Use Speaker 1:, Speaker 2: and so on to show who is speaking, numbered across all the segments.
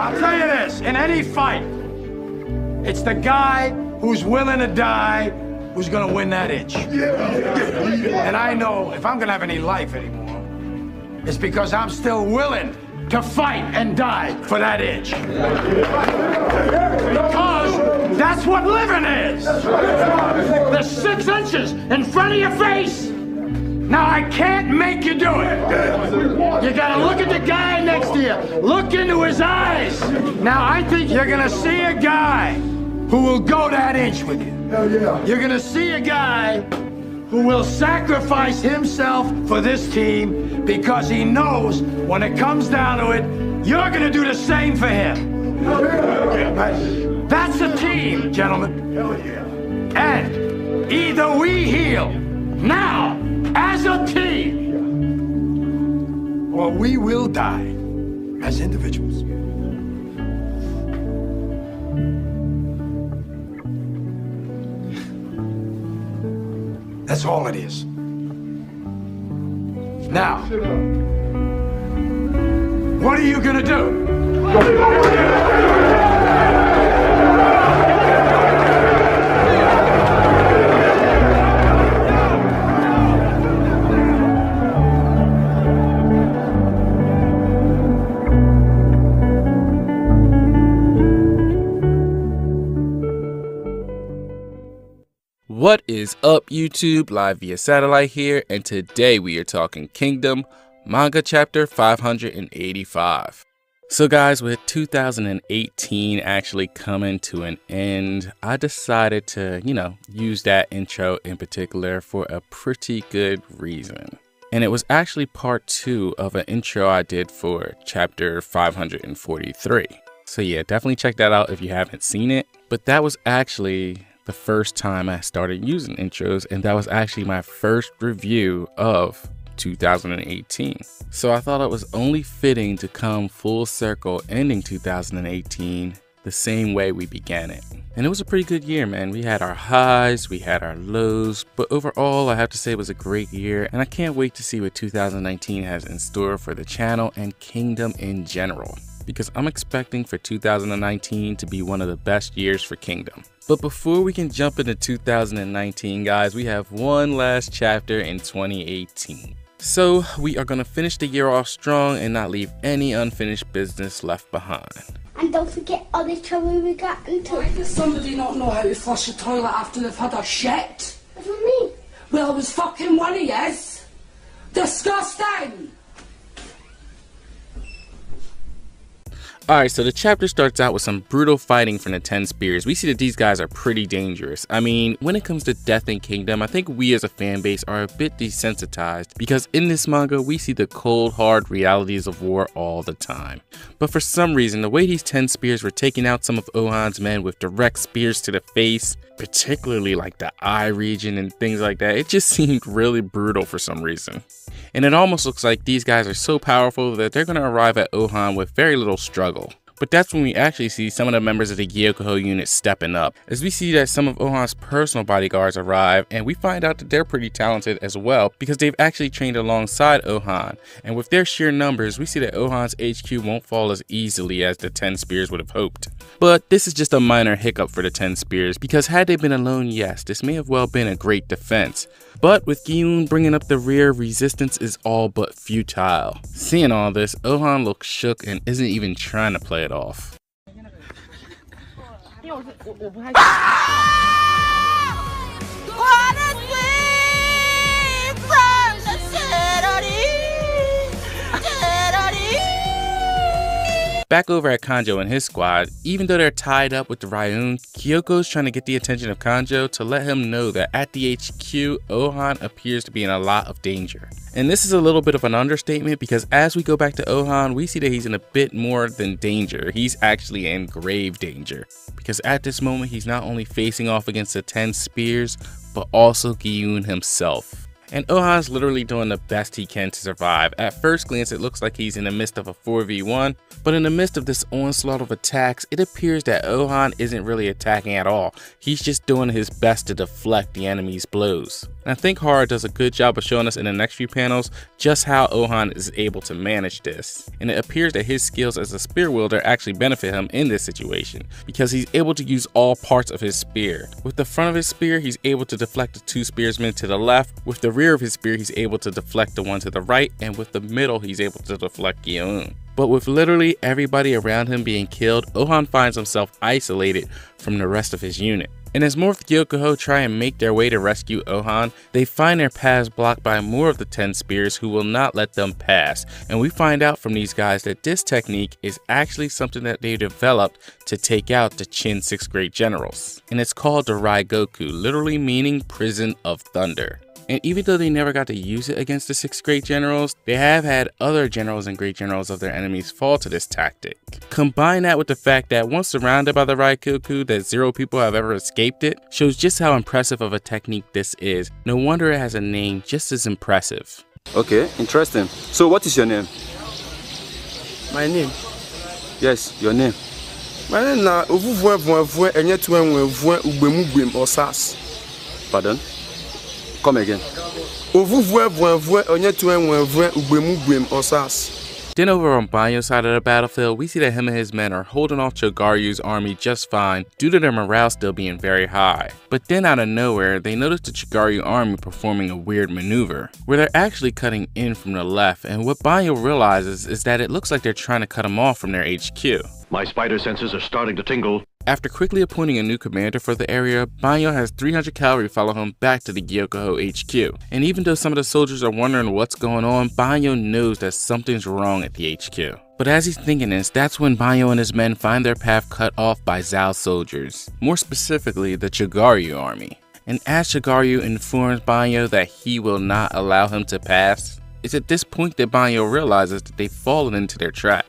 Speaker 1: I'll tell you this, in any fight, it's the guy who's willing to die who's gonna win that inch. And I know if I'm gonna have any life anymore, it's because I'm still willing to fight and die for that inch. Because that's what living is. The 6 inches in front of your face. Now, I can't make you do it. You gotta look at the guy next to you. Look into his eyes. Now, I think you're gonna see a guy who will go that inch with you. You're gonna see a guy who will sacrifice himself for this team because he knows when it comes down to it, you're gonna do the same for him. That's a team, gentlemen. And either we heal now as a team, or we will die as individuals. That's all it is. Now, what are you gonna do?
Speaker 2: What is up, YouTube? Live via satellite here, and today we are talking Kingdom, manga chapter 585. So guys, with 2018 actually coming to an end, I decided to, use that intro in particular for a pretty good reason. And it was actually part 2 of an intro I did for chapter 543. So yeah, definitely check that out if you haven't seen it. But that was actually the first time I started using intros, and that was actually my first review of 2018. So I thought it was only fitting to come full circle ending 2018 the same way we began it. And it was a pretty good year, man. We had our highs, we had our lows, but overall I have to say it was a great year, and I can't wait to see what 2019 has in store for the channel and Kingdom in general, because I'm expecting for 2019 to be one of the best years for Kingdom. But before we can jump into 2019, guys, we have one last chapter in 2018. So we are going to finish the year off strong and not leave any unfinished business left behind.
Speaker 3: And don't forget all the trouble we got into.
Speaker 4: Why does somebody not know how to flush a toilet after they've had a shit?
Speaker 3: What do you mean?
Speaker 4: Well, it was fucking one of yous. Disgusting!
Speaker 2: Alright, so the chapter starts out with some brutal fighting from the 10 Spears. We see that these guys are pretty dangerous. I mean, when it comes to death in Kingdom, I think we as a fan base are a bit desensitized, because in this manga, we see the cold, hard realities of war all the time. But for some reason, the way these 10 Spears were taking out some of Ohan's men with direct spears to the face, particularly like the eye region and things like that, it just seemed really brutal for some reason. And it almost looks like these guys are so powerful that they're going to arrive at Ohan with very little struggle. But that's when we actually see some of the members of the Gyokouho unit stepping up, as we see that some of Ohan's personal bodyguards arrive, and we find out that they're pretty talented as well, because they've actually trained alongside Ohan. And with their sheer numbers, we see that Ohan's HQ won't fall as easily as the 10 Spears would have hoped. But this is just a minor hiccup for the 10 Spears, because had they been alone, yes, this may have well been a great defense. But with Gi-eun bringing up the rear, resistance is all but futile. Seeing all this, Ohan looks shook and isn't even trying to play it off. Back over at Kanjou and his squad, even though they're tied up with the Ryun, Kyoko's trying to get the attention of Kanjou to let him know that at the HQ, Ohan appears to be in a lot of danger. And this is a little bit of an understatement, because as we go back to Ohan, we see that he's in a bit more than danger. He's actually in grave danger, because at this moment he's not only facing off against the 10 Spears, but also Gi-eun himself. And Ohan's literally doing the best he can to survive. At first glance, it looks like he's in the midst of a 4v1, but in the midst of this onslaught of attacks, it appears that Ohan isn't really attacking at all. He's just doing his best to deflect the enemy's blows. And I think Hara does a good job of showing us in the next few panels just how Ohan is able to manage this. And it appears that his skills as a spear wielder actually benefit him in this situation, because he's able to use all parts of his spear. With the front of his spear, he's able to deflect the two spearsmen to the left. With the rear of his spear, he's able to deflect the one to the right. And with the middle, he's able to deflect Gyeon. But with literally everybody around him being killed, Ohan finds himself isolated from the rest of his unit. And as more of the Gyokuho try and make their way to rescue Ohan, they find their paths blocked by more of the 10 spears who will not let them pass. And we find out from these guys that this technique is actually something that they developed to take out the Qin 6th grade generals. And it's called the Raigoku, literally meaning prison of thunder. And even though they never got to use it against the 6th grade generals, they have had other generals and great generals of their enemies fall to this tactic. Combine that with the fact that once surrounded by the Raigoku, that 0 people have ever escaped it, shows just how impressive of a technique this is. No wonder it has a name just as impressive.
Speaker 5: Okay, interesting. So what is your name?
Speaker 6: My name?
Speaker 5: Yes, your name.
Speaker 6: My name na Osas.
Speaker 5: Pardon? Come again.
Speaker 2: Then over on Banyo's side of the battlefield, we see that him and his men are holding off Chogaryu's army just fine due to their morale still being very high. But then out of nowhere, they notice the Chogaryu army performing a weird maneuver, where they're actually cutting in from the left, and what Banyo realizes is that it looks like they're trying to cut them off from their HQ.
Speaker 7: My spider senses are starting to tingle.
Speaker 2: After quickly appointing a new commander for the area, Banyo has 300 cavalry follow him back to the Gyokuho HQ. And even though some of the soldiers are wondering what's going on, Banyo knows that something's wrong at the HQ. But as he's thinking this, that's when Banyo and his men find their path cut off by Zhao's soldiers, more specifically the Chogaryu army. And as Chogaryu informs Banyo that he will not allow him to pass, it's at this point that Banyo realizes that they've fallen into their trap.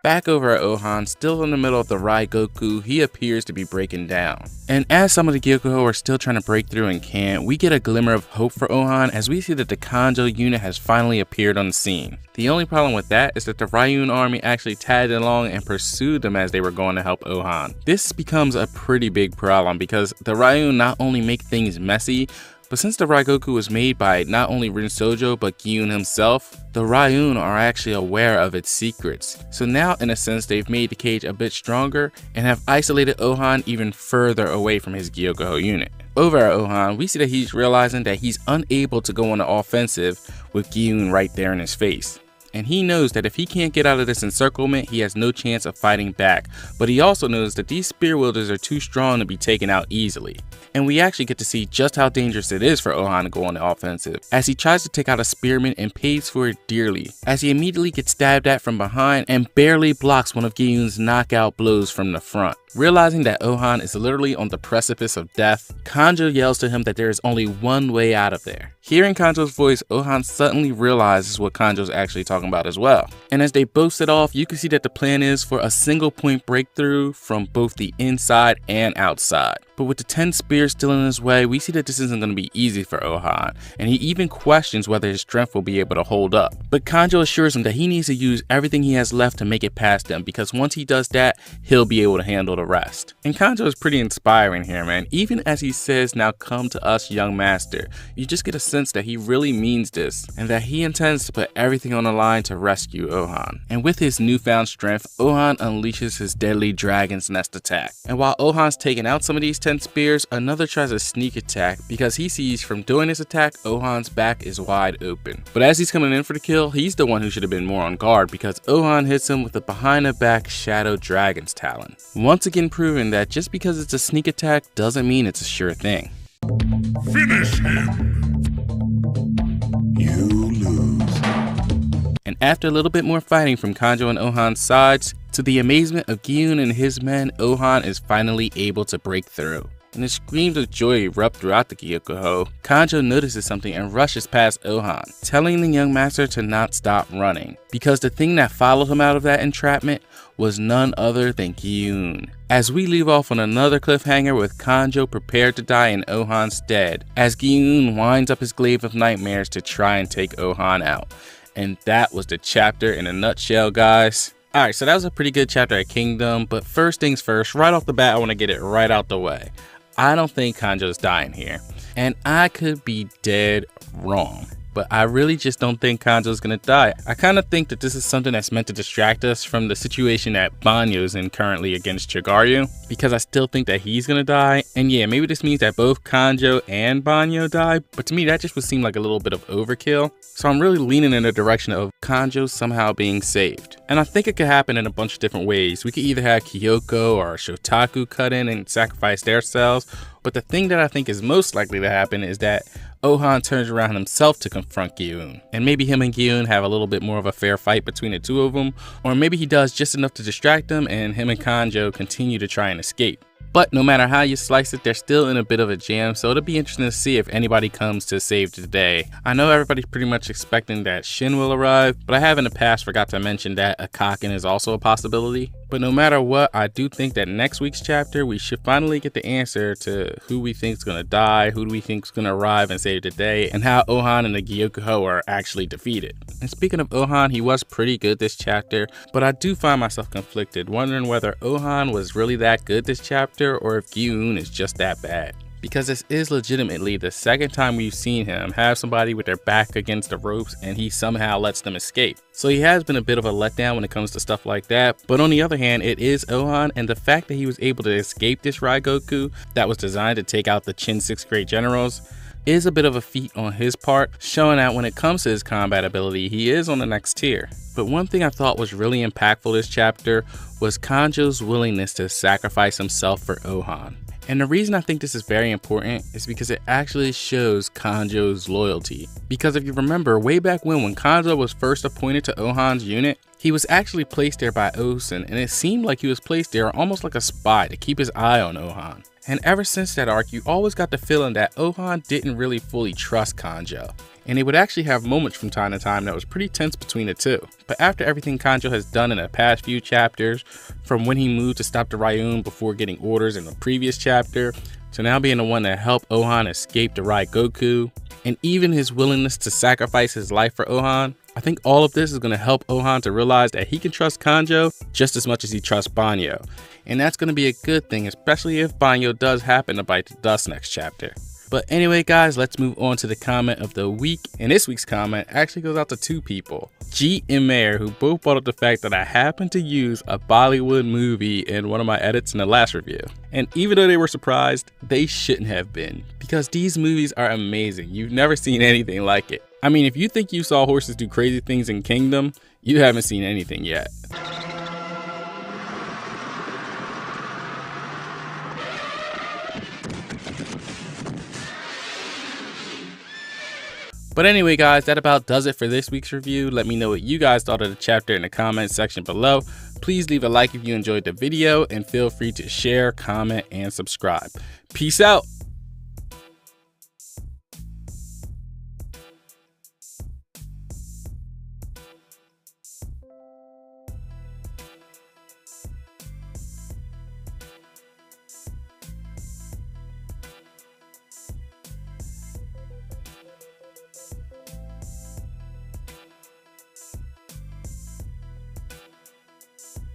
Speaker 2: Back over at Ohan, still in the middle of the Raigoku, he appears to be breaking down. And as some of the Gyokuho are still trying to break through and can't, we get a glimmer of hope for Ohan as we see that the Kanjou unit has finally appeared on the scene. The only problem with that is that the Ryun army actually tagged along and pursued them as they were going to help Ohan. This becomes a pretty big problem because the Ryun not only make things messy, but since the Raigoku was made by not only Rin Sojo but Gyun himself, the Ryun are actually aware of its secrets. So now in a sense they've made the cage a bit stronger and have isolated Ohan even further away from his Gyokuho unit. Over at Ohan, we see that he's realizing that he's unable to go on the offensive with Gyun right there in his face. And he knows that if he can't get out of this encirclement, he has no chance of fighting back. But he also knows that these spear wielders are too strong to be taken out easily. And we actually get to see just how dangerous it is for Ohan to go on the offensive, as he tries to take out a spearman and pays for it dearly, as he immediately gets stabbed at from behind and barely blocks one of Gyun's knockout blows from the front. Realizing that Ohan is literally on the precipice of death, Kanjou yells to him that there is only one way out of there. Hearing Kanjou's voice, Ohan suddenly realizes what Kanjou's actually talking about as well. And as they both set off, you can see that the plan is for a single point breakthrough from both the inside and outside. But with the 10 spears still in his way, we see that this isn't going to be easy for Ohan, and he even questions whether his strength will be able to hold up. But Kanjou assures him that he needs to use everything he has left to make it past them, because once he does that, he'll be able to handle the rest. And Kanjou is pretty inspiring here, man. Even as he says, "Now come to us, young master," you just get a sense that he really means this, and that he intends to put everything on the line to rescue Ohan. And with his newfound strength, Ohan unleashes his deadly Dragon's Nest attack. And while Ohan's taking out some of these 10 spears, another tries a sneak attack because he sees from doing this attack, Ohan's back is wide open. But as he's coming in for the kill, he's the one who should have been more on guard because Ohan hits him with a behind the back Shadow Dragon's Talon. Once again proving that just because it's a sneak attack doesn't mean it's a sure thing.
Speaker 1: Finish him! You lose.
Speaker 2: And after a little bit more fighting from Kanjou and Ohan's sides, to the amazement of Gyun and his men, Ohan is finally able to break through. and the screams of joy erupt throughout the Gyokouho, Kanjou notices something and rushes past Ohan, telling the young master to not stop running, because the thing that followed him out of that entrapment was none other than Gyun. As we leave off on another cliffhanger with Kanjou prepared to die in Ohan's stead, as Gyun winds up his glaive of nightmares to try and take Ohan out. And that was the chapter in a nutshell, guys. Alright, so that was a pretty good chapter at Kingdom, but first things first, right off the bat, I want to get it right out the way. I don't think Kanjou's dying here, and I could be dead wrong. But I really just don't think Kanjou's gonna die. I kind of think that this is something that's meant to distract us from the situation that Banyo's in currently against Chigaryu, because I still think that he's gonna die. And yeah, maybe this means that both Kanjou and Banyo die, but to me that just would seem like a little bit of overkill. So I'm really leaning in the direction of Kanjou somehow being saved. And I think it could happen in a bunch of different ways. We could either have Kyoko or Shotaku cut in and sacrifice their selves, but the thing that I think is most likely to happen is that Ohan turns around himself to confront Gyun, and maybe him and Gyun have a little bit more of a fair fight between the two of them, or maybe he does just enough to distract them and him and Kanjou continue to try and escape. But no matter how you slice it, they're still in a bit of a jam, so it'll be interesting to see if anybody comes to save the day. I know everybody's pretty much expecting that Shin will arrive, but I have in the past forgot to mention that Akaken is also a possibility. But no matter what, I do think that next week's chapter, we should finally get the answer to who we think is going to die, who do we think is going to arrive and save the day, and how Ohan and the Gyokouho are actually defeated. And speaking of Ohan, he was pretty good this chapter, but I do find myself conflicted, wondering whether Ohan was really that good this chapter or if Gyun is just that bad. Because this is legitimately the second time we've seen him have somebody with their back against the ropes and he somehow lets them escape. So he has been a bit of a letdown when it comes to stuff like that, but on the other hand, it is Ohan, and the fact that he was able to escape this Raigoku that was designed to take out the Chin 6th grade generals is a bit of a feat on his part, showing that when it comes to his combat ability, he is on the next tier. But one thing I thought was really impactful this chapter was Kanjou's willingness to sacrifice himself for Ohan. And the reason I think this is very important is because it actually shows Kanjou's loyalty. Because if you remember, way back when Kanjou was first appointed to Ohan's unit, he was actually placed there by Osen, and it seemed like he was placed there almost like a spy to keep his eye on Ohan. And ever since that arc, you always got the feeling that Ohan didn't really fully trust Kanjou. And they would actually have moments from time to time that was pretty tense between the two. But after everything Kanjou has done in the past few chapters, from when he moved to stop the Ryun before getting orders in the previous chapter, to now being the one that helped Ohan escape the Raigoku, and even his willingness to sacrifice his life for Ohan, I think all of this is going to help Ohan to realize that he can trust Kanjou just as much as he trusts Banyo. And that's going to be a good thing, especially if Banyo does happen to bite the dust next chapter. But anyway, guys, let's move on to the comment of the week. And this week's comment actually goes out to two people, G and Mayor, who both brought up the fact that I happened to use a Bollywood movie in one of my edits in the last review. And even though they were surprised, they shouldn't have been, because these movies are amazing. You've never seen anything like it. I mean, if you think you saw horses do crazy things in Kingdom, you haven't seen anything yet. But anyway, guys, that about does it for this week's review. Let me know what you guys thought of the chapter in the comments section below. Please leave a like if you enjoyed the video, and feel free to share, comment, and subscribe. Peace out.